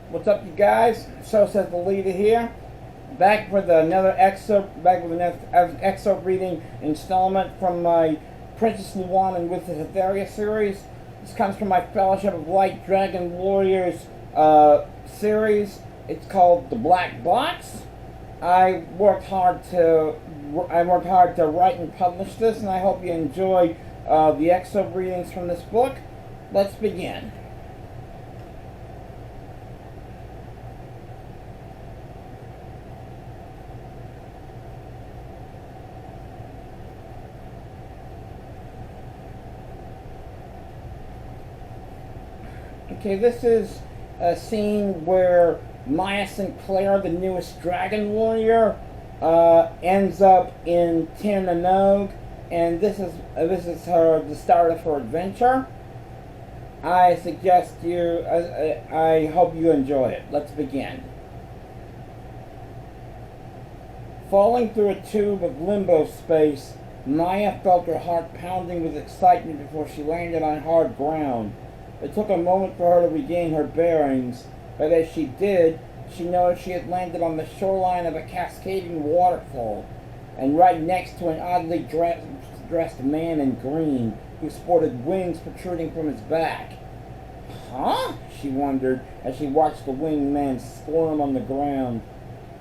What's up, you guys? Soseztheleadr here, back with another excerpt reading installment from my Princess Luan and with the Soseztheleadr series. This comes from my Fellowship of Light Dragon Warriors series. It's called The Black Box. I worked hard to write and publish this, and I hope you enjoy the excerpt readings from this book. Let's begin. Okay, this is a scene where Maya Sinclair, the newest Dragon Warrior, ends up in Tir na Nog, and this is the start of her adventure. I hope you enjoy it. Let's begin. Falling through a tube of limbo space, Maya felt her heart pounding with excitement before she landed on hard ground. It took a moment for her to regain her bearings, but as she did, she noticed she had landed on the shoreline of a cascading waterfall, and right next to an oddly dressed man in green who sported wings protruding from his back. Huh? She wondered as she watched the winged man squirm on the ground.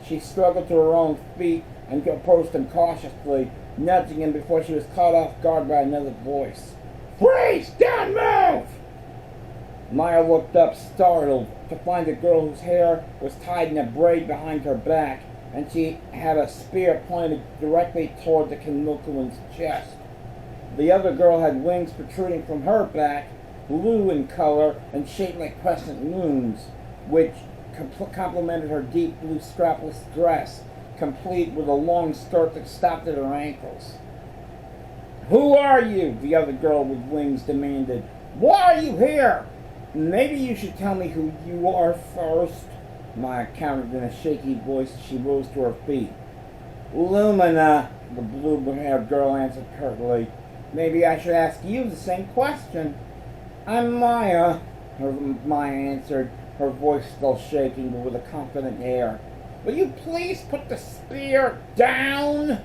She struggled to her own feet and approached him cautiously, nudging him before she was caught off guard by another voice. Freeze! Don't move! Maya looked up, startled, to find a girl whose hair was tied in a braid behind her back, and she had a spear pointed directly toward the Kanilkuin's chest. The other girl had wings protruding from her back, blue in color and shaped like crescent moons, which complemented her deep blue strapless dress, complete with a long skirt that stopped at her ankles. Who are you? The other girl with wings demanded. Why are you here? Maybe you should tell me who you are first, Maya countered in a shaky voice as she rose to her feet. Lumina, the blue-haired girl answered curtly. Maybe I should ask you the same question. I'm Maya, Maya answered, her voice still shaking but with a confident air. Will you please put the spear down?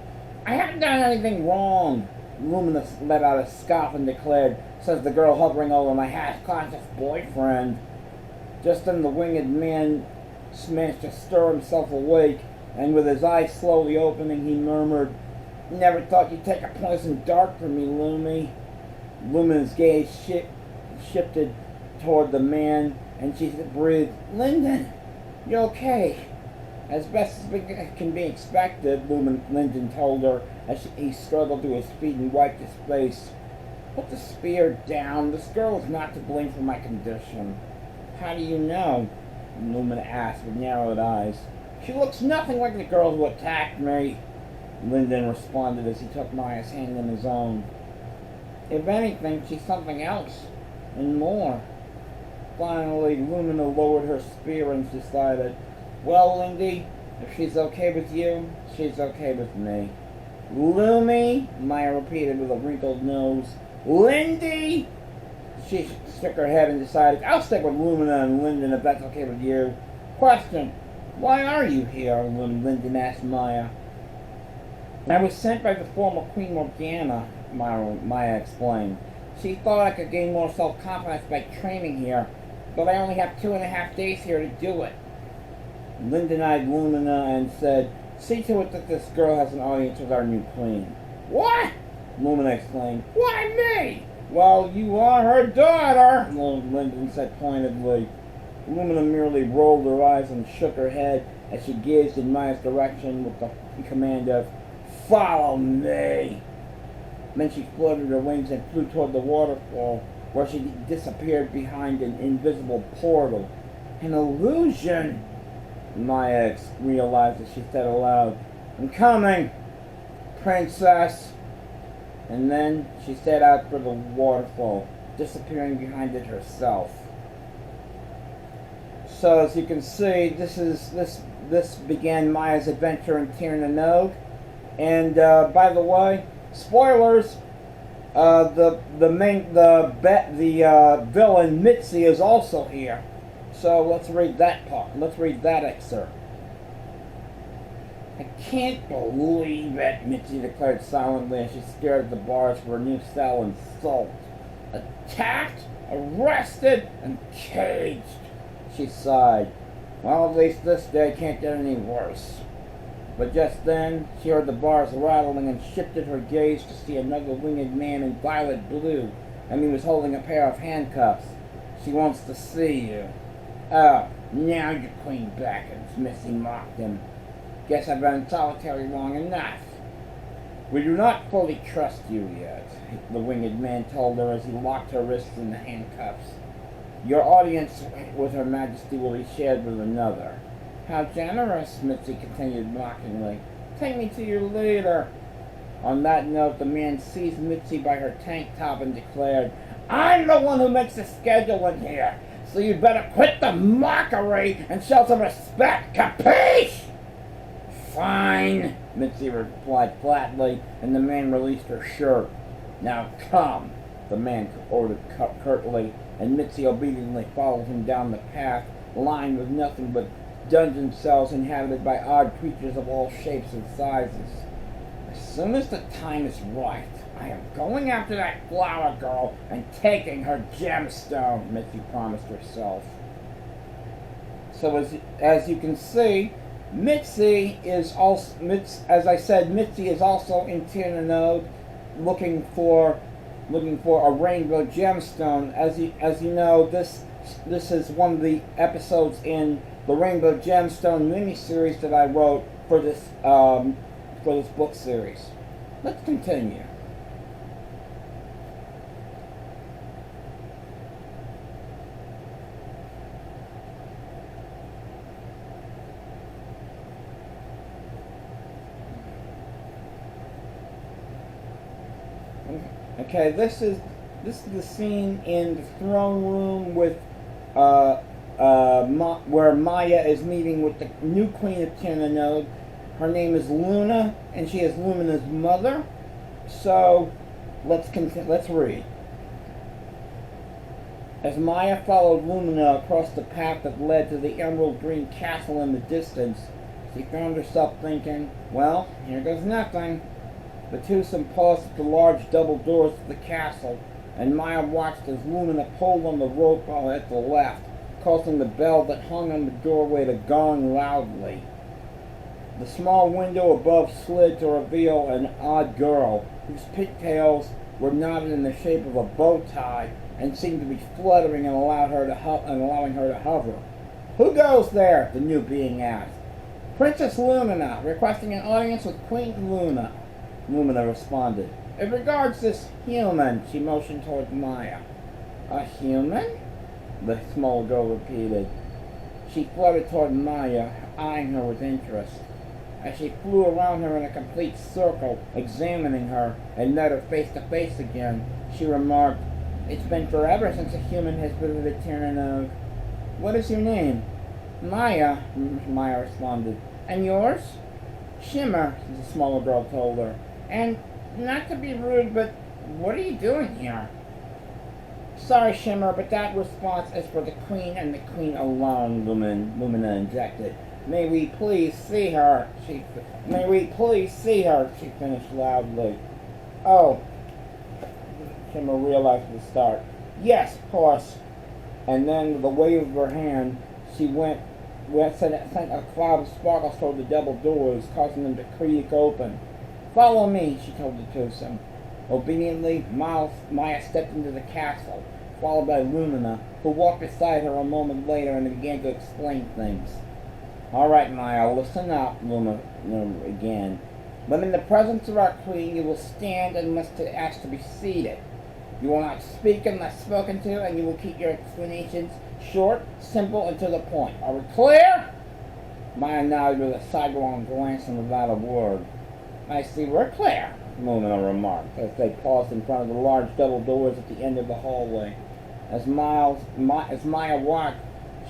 I haven't done anything wrong. Lumina let out a scoff and declared, says the girl hovering over my half-conscious boyfriend. Just then the winged man managed to stir himself awake, and with his eyes slowly opening, he murmured, Never thought you'd take a poison dart from me, Lumi. Lumina's gaze shifted toward the man, and she breathed, Linden, you okay? As best as can be expected, Linden told her, as he struggled to his feet and wiped his face. Put the spear down. This girl is not to blame for my condition. How do you know? Lumina asked with narrowed eyes. She looks nothing like the girl who attacked me, Linden responded as he took Maya's hand in his own. If anything, she's something else, and more. Finally, Lumina lowered her spear and decided, Well, Lindy, if she's okay with you, she's okay with me. Lumi, Maya repeated with a wrinkled nose. Lindy! She shook her head and decided, I'll stick with Lumina and Linden if that's okay with you. Question, why are you here? Linden asked Maya. I was sent by the former Queen Morgana, Maya explained. She thought I could gain more self-confidence by training here, but I only have 2.5 days here to do it. Linden eyed Lumina and said, See to it that this girl has an audience with our new queen. What? Lumina exclaimed. Why me? Well, you are her daughter, Linden said pointedly. Lumina merely rolled her eyes and shook her head as she gazed in Maya's direction with the command of, Follow me. Then she fluttered her wings and flew toward the waterfall, where she disappeared behind an invisible portal. An illusion, Maya realized as she said aloud, I'm coming, princess. And then she set out for the waterfall, disappearing behind it herself. So as you can see, this began Maya's adventure in Tir na Nog. And by the way, spoilers. The villain Mitzi is also here. So let's read that part. Let's read that excerpt. I can't believe it, Mitzi declared silently as she stared at the bars for a new cell and salt. Attacked, arrested, and caged, she sighed. Well, at least this day can't get any worse. But just then, she heard the bars rattling and shifted her gaze to see another winged man in violet blue, and he was holding a pair of handcuffs. She wants to see you. Oh, now you're Queen Beckons, Missy mocked him. Guess I've been solitary long enough. We do not fully trust you yet, the winged man told her as he locked her wrists in the handcuffs. Your audience with Her Majesty will be shared with another. How generous, Mitzi continued mockingly. Take me to your leader. On that note, the man seized Mitzi by her tank top and declared, I'm the one who makes the schedule in here, so you'd better quit the mockery and show some respect, capiche? Fine, Mitzi replied flatly, and the man released her shirt. Now come, the man ordered curtly, and Mitzi obediently followed him down the path, lined with nothing but dungeon cells inhabited by odd creatures of all shapes and sizes. As soon as the time is right, I am going after that flower girl and taking her gemstone, Mitzi promised herself. So as you can see, Mitzi is also, as I said, Mitzi is also in Tiernanog looking for a rainbow gemstone. As you know, this is one of the episodes in the Rainbow Gemstone miniseries that I wrote for this book series. Let's continue. Okay, this is the scene in the throne room with where Maya is meeting with the new queen of Tiernanog. Her name is Luna, and she is Lumina's mother. So let's read. As Maya followed Lumina across the path that led to the emerald green castle in the distance, she found herself thinking, well, here goes nothing. The twosome paused at the large double doors of the castle, and Maya watched as Lumina pulled on the rope at the left, causing the bell that hung on the doorway to gong loudly. The small window above slid to reveal an odd girl, whose pigtails were knotted in the shape of a bow tie and seemed to be fluttering and allowing her to hover. Who goes there? The new being asked. Princess Lumina, requesting an audience with Queen Luna, Lumina responded. It regards this human, she motioned toward Maya. A human? The small girl repeated. She fluttered toward Maya, eyeing her with interest. As she flew around her in a complete circle, examining her, and met her face to face again, she remarked, It's been forever since a human has visited Tiernanog. What is your name? Maya, Maya responded. And yours? Shimmer, the smaller girl told her. And, not to be rude, but what are you doing here? Sorry, Shimmer, but that response is for the Queen and the Queen alone, Lumina injected. May we please see her, she finished loudly. Oh, Shimmer realized at the start. Yes, of course. And then, with a wave of her hand, she sent a cloud of sparkles toward the double doors, causing them to creak open. Follow me, she told the twosome. Obediently, Maya stepped into the castle, followed by Lumina, who walked beside her a moment later and began to explain things. All right, Maya, listen up, Lumina began. When in the presence of our queen, you will stand and must ask to be seated. You will not speak unless spoken to, and you will keep your explanations short, simple, and to the point. Are we clear? Maya nodded with a sidelong glance and without a word. I see we're clear, Lumina remarked, as they paused in front of the large double doors at the end of the hallway. As Maya watched,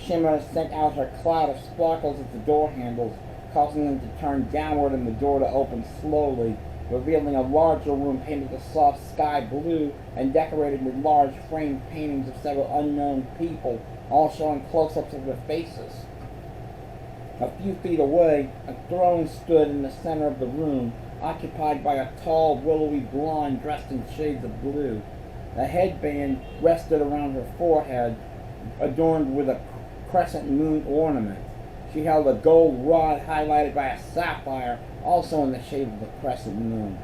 Shimmer sent out her cloud of sparkles at the door handles, causing them to turn downward and the door to open slowly, revealing a larger room painted a soft sky blue and decorated with large framed paintings of several unknown people all showing close-ups of their faces. A few feet away, a throne stood in the center of the room, occupied by a tall, willowy blonde dressed in shades of blue. A headband rested around her forehead, adorned with a crescent moon ornament. She held a gold rod highlighted by a sapphire, also in the shape of a crescent moon.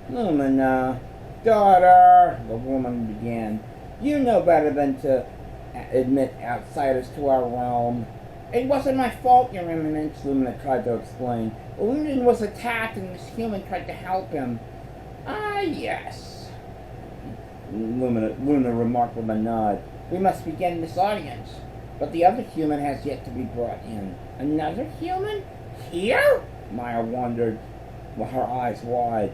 "Lumina, daughter," the woman began, "you know better than to admit outsiders to our realm." "It wasn't my fault, Your Eminence," Lumina tried to explain. "Lunan was attacked and this human tried to help him." "Ah, yes," Luna remarked with a nod. "We must begin this audience. But the other human has yet to be brought in." "Another human? Here?" Maya wondered, with her eyes wide.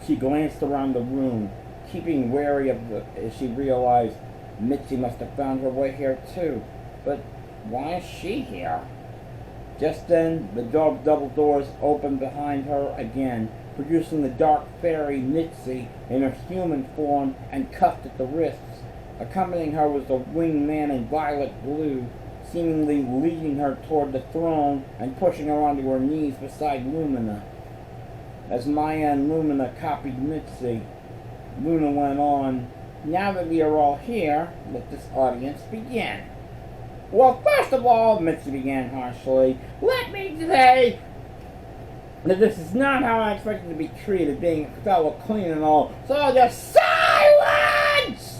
She glanced around the room, keeping wary as she realized Mitzi must have found her way here too. But why is she here? Just then, the double doors opened behind her again, producing the dark fairy Mitzi in her human form and cuffed at the wrists. Accompanying her was the winged man in violet blue, seemingly leading her toward the throne and pushing her onto her knees beside Lumina. As Maya and Lumina copied Mitzi, Luna went on, "Now that we are all here, let this audience begin." "Well, first of all," Mitzi began harshly, "let me say that this is not how I expected to be treated, being a fellow queen and all, so just silence!"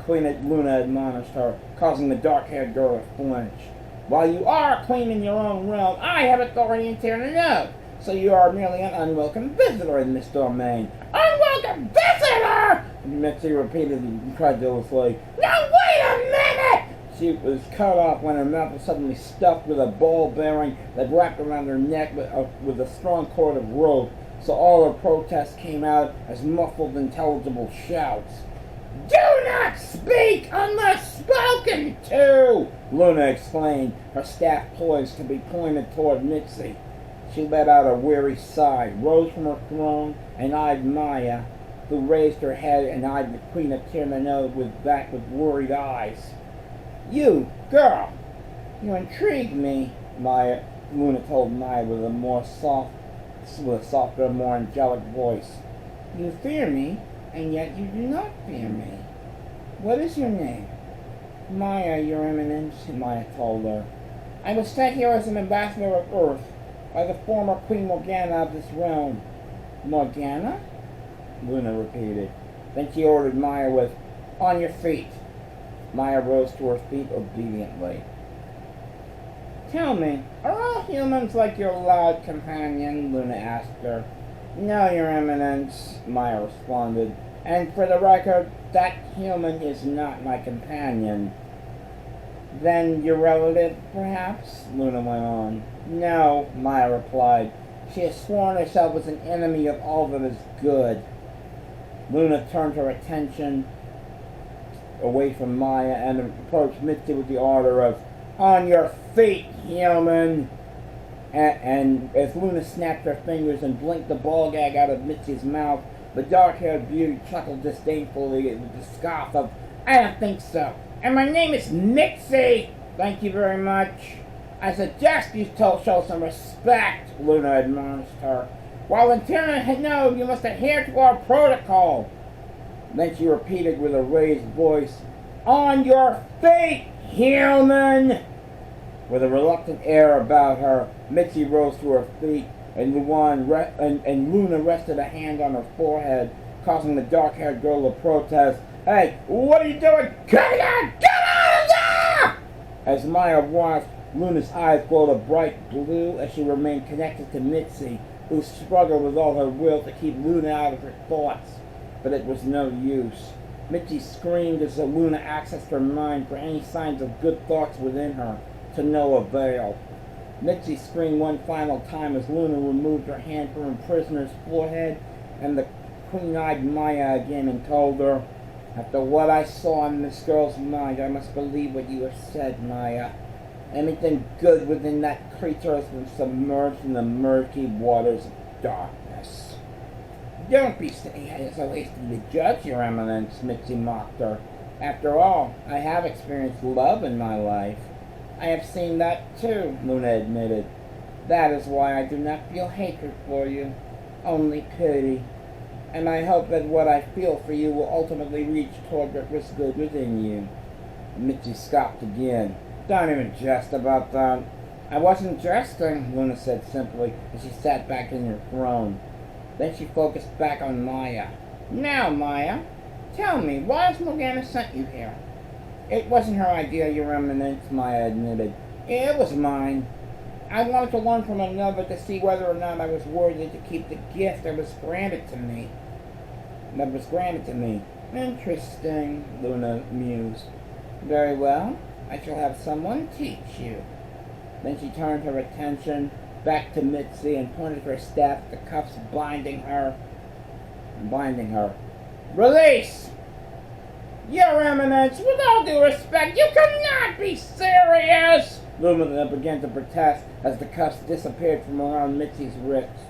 Luna admonished her, causing the dark-haired girl to flinch. "While you are a queen in your own realm, I have authority in Tirnanote, so you are merely an unwelcome visitor in this domain." "Unwelcome visitor!" Mitzi repeated incredulously. "Now wait a minute!" She was cut off when her mouth was suddenly stuffed with a ball bearing that wrapped around her neck with a strong cord of rope, so all her protests came out as muffled, intelligible shouts. "Do not speak unless spoken to," Luna explained, her staff poised to be pointed toward Mitzi. She let out a weary sigh, rose from her throne, and eyed Maya, who raised her head and eyed the Queen of Tirnanote with worried eyes. "You, girl, you intrigue me," Luna told Maya with a softer, more angelic voice. "You fear me, and yet you do not fear me. What is your name?" "Maya, Your Eminence," Maya told her. "I was sent here as an ambassador of Earth by the former Queen Morgana of this realm." "Morgana?" Luna repeated. Then she ordered Maya with, "On your feet." Maya rose to her feet obediently. "Tell me, are all humans like your loud companion?" Luna asked her. "No, Your Eminence," Maya responded. "And for the record, that human is not my companion." "Then your relative, perhaps?" Luna went on. "No," Maya replied. "She has sworn herself as an enemy of all that is good." Luna turned her attention away from Maya and approached Mitzi with the order of, "On your feet, human!" And as Luna snapped her fingers and blinked the ball gag out of Mitzi's mouth, the dark-haired beauty chuckled disdainfully with the scoff of, "I don't think so. And my name is Mitzi. Thank you very much. I suggest you show some respect," Luna admonished her. "While in Tirnanote, you must adhere to our protocol." Then she repeated with a raised voice, "On your feet, human!" With a reluctant air about her, Mitzi rose to her feet, and Luna rested a hand on her forehead, causing the dark-haired girl to protest, "Hey, what are you doing? Get out of there!" As Maya watched, Luna's eyes glowed a bright blue as she remained connected to Mitzi, who struggled with all her will to keep Luna out of her thoughts. But it was no use. Mitzi screamed as Luna accessed her mind for any signs of good thoughts within her, to no avail. Mitzi screamed one final time as Luna removed her hand from her prisoner's forehead, and the queen-eyed Maya again and told her, "After what I saw in this girl's mind, I must believe what you have said, Maya. Anything good within that creature has been submerged in the murky waters of darkness." "Don't be so hasty to judge, Your Eminence," Mitzi mocked her. After all, I have experienced love in my life. I have seen that too, Luna admitted. That is why I do not feel hatred for you, only pity. And I hope that what I feel for you will ultimately reach toward what was good within you. Mitzi scoffed again. Don't even jest about that. I wasn't jesting, Luna said simply, as she sat back in her throne. Then she focused back on Maya. Now, Maya, tell me, why has Morgana sent you here? It wasn't her idea, Your Eminence, Maya admitted. It was mine. I wanted to learn from another to see whether or not I was worthy to keep the gift that was granted to me. Interesting, Luna mused. Very well, I shall have someone teach you. Then she turned her attention back to Mitzi and pointed her staff at the cuffs binding her. Release! Your Eminence, with all due respect, you cannot be serious! Luna began to protest as the cuffs disappeared from around Mitzi's wrists.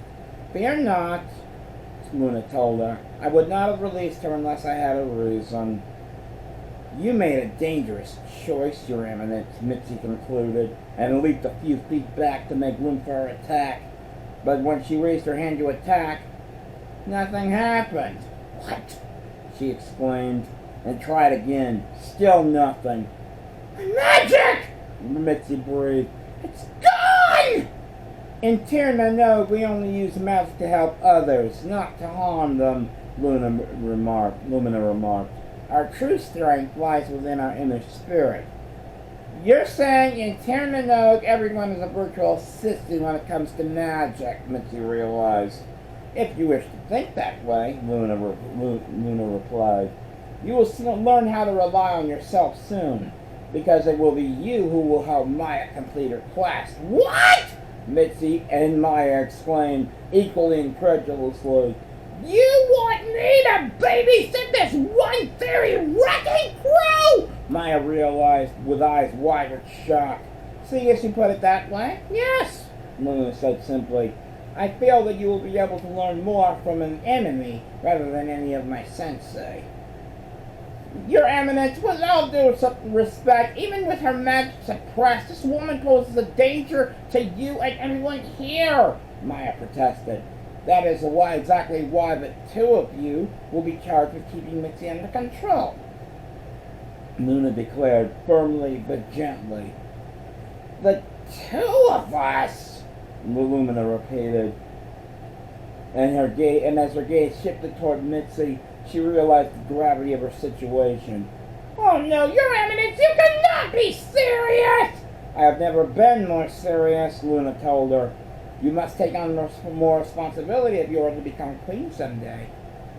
Fear not, Luna told her. I would not have released her unless I had a reason. You made a dangerous choice, Your Eminence, Mitzi concluded, and leaped a few feet back to make room for her attack. But when she raised her hand to attack, nothing happened. What? She exclaimed, and tried again. Still nothing. Magic! Mitzi breathed. It's gone! In Tirnanog, we only use magic to help others, not to harm them, Lumina remarked. Our true strength lies within our inner spirit. You're saying in Tirnanog everyone is a virtual assistant when it comes to magic, Mitzi realized. If you wish to think that way, Luna replied, you will learn how to rely on yourself soon, because it will be you who will help Maya complete her quest. What? Mitzi and Maya exclaimed, equally incredulously. You want me to babysit this one fairy wrecking crew? Maya realized, with eyes wide with shock. See, as you put it that way? Yes, Luna said simply. I feel that you will be able to learn more from an enemy rather than any of my sensei. Your Eminence, with all due respect, even with her magic suppressed, this woman poses a danger to you and everyone here, Maya protested. That is exactly why the two of you will be charged with keeping Mitzi under control, Luna declared, firmly but gently. The two of us, Lumina repeated, and as her gaze shifted toward Mitzi, she realized the gravity of her situation. Oh no, Your Eminence, you cannot be serious! I have never been more serious, Luna told her. You must take on more responsibility if you are to become queen someday.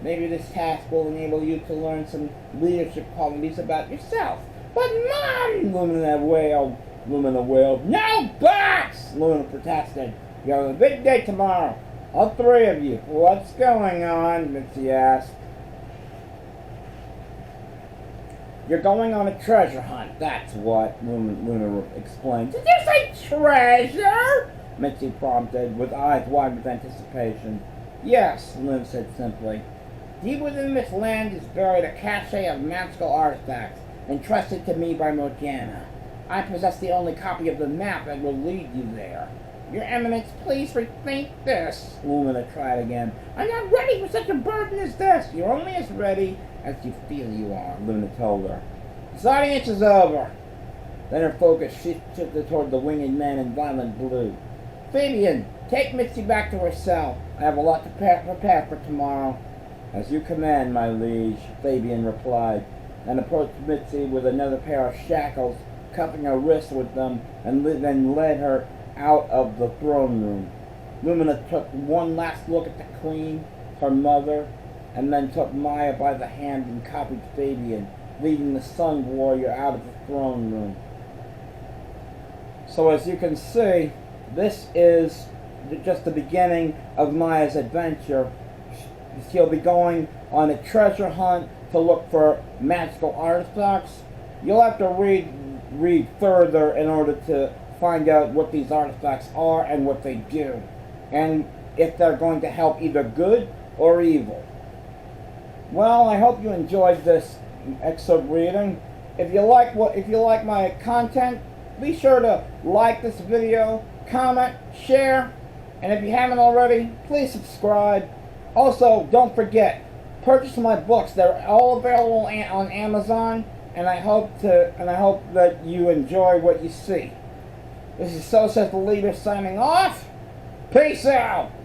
Maybe this task will enable you to learn some leadership qualities about yourself. But Mom! Lumina wailed. No buts! Luna protested. You have a big day tomorrow. All three of you. What's going on? Mitzi asked. You're going on a treasure hunt, that's what, Luna explained. Did you say treasure? Mitzi prompted, with eyes wide with anticipation. Yes, Luna said simply. Deep within this land is buried a cache of magical artifacts, entrusted to me by Morgana. I possess the only copy of the map that will lead you there. Your Eminence, please rethink this, Lumina tried again. I'm not ready for such a burden as this. You're only as ready as you feel you are, Luna told her. This audience is over. Then her focus shifted toward the winged man in violet blue. Fabian, take Mitzi back to her cell. I have a lot to prepare for tomorrow. As you command, my liege, Fabian replied, and approached Mitzi with another pair of shackles, cuffing her wrists with them, and then led her out of the throne room. Lumina took one last look at the queen, her mother, and then took Maya by the hand and copied Fabian, leading the Sun Warrior out of the throne room. So as you can see, this is just the beginning of Maya's adventure. She'll be going on a treasure hunt to look for magical artifacts. You'll have to read further in order to find out what these artifacts are and what they do, and if they're going to help either good or evil. Well, I hope you enjoyed this excerpt reading. If you like my content, be sure to like this video, comment, share, and if you haven't already, please subscribe. Also, don't forget, purchase my books. They're all available on Amazon, and I hope that you enjoy what you see. This is Soseztheleadr signing off. Peace out.